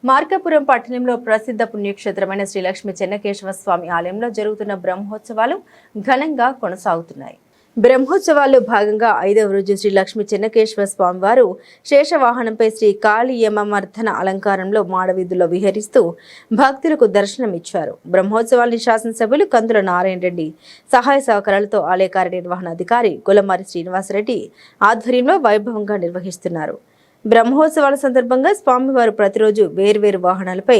మార్కాపురం పట్టణంలో ప్రసిద్ధ పుణ్యక్షేత్రమైన శ్రీ లక్ష్మీ చెన్నకేశవ స్వామి ఆలయంలో జరుగుతున్న బ్రహ్మోత్సవాలు ఘనంగా కొనసాగుతున్నాయి. బ్రహ్మోత్సవాల్లో భాగంగా 5వ రోజు శ్రీ లక్ష్మీ చెన్నకేశవ స్వామి వారు శేషవాహనంపై శ్రీ కాళీయమర్ధన అలంకారంలో మాడవీధుల్లో విహరిస్తూ భక్తులకు దర్శనమిచ్చారు. బ్రహ్మోత్సవాల్ని శాసనసభ్యులు కందుల నారాయణ రెడ్డి సహాయ సహకారాలతో ఆలయ కార్యనిర్వహణాధికారి గులమారి శ్రీనివాసరెడ్డి ఆధ్వర్యంలో వైభవంగా నిర్వహిస్తున్నారు. బ్రహ్మోత్సవాల సందర్భంగా స్వామివారు ప్రతిరోజు వేర్వేరు వాహనాలపై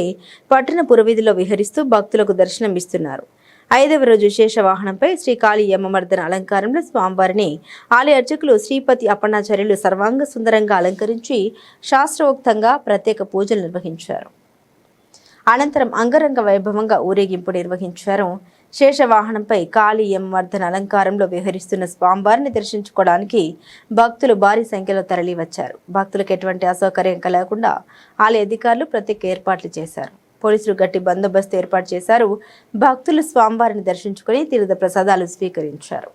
పట్టణ పురవీధిలో విహరిస్తూ భక్తులకు దర్శనమిస్తున్నారు. 5వ రోజు శేషవాహనంపై శ్రీ కాళీయమర్ధన అలంకారంలో స్వామివారిని ఆలయ అర్చకులు శ్రీపతి అప్పణాచార్యులు సర్వాంగ సుందరంగా అలంకరించి శాస్త్రోక్తంగా ప్రత్యేక పూజలు నిర్వహించారు. అనంతరం అంగరంగ వైభవంగా ఊరేగింపు నిర్వహించారు. శేషవాహనంపై కాళీయమర్ధన అలంకారంలో విహరిస్తున్న స్వామివారిని దర్శించుకోవడానికి భక్తులు భారీ సంఖ్యలో తరలివచ్చారు. భక్తులకు ఎటువంటి అసౌకర్యం కలగకుండా ఆలయ అధికారులు ప్రత్యేక ఏర్పాట్లు చేశారు. పోలీసులు గట్టి బందోబస్తు ఏర్పాటు చేశారు. భక్తులు స్వామివారిని దర్శించుకుని తీర్థ ప్రసాదాలు స్వీకరించారు.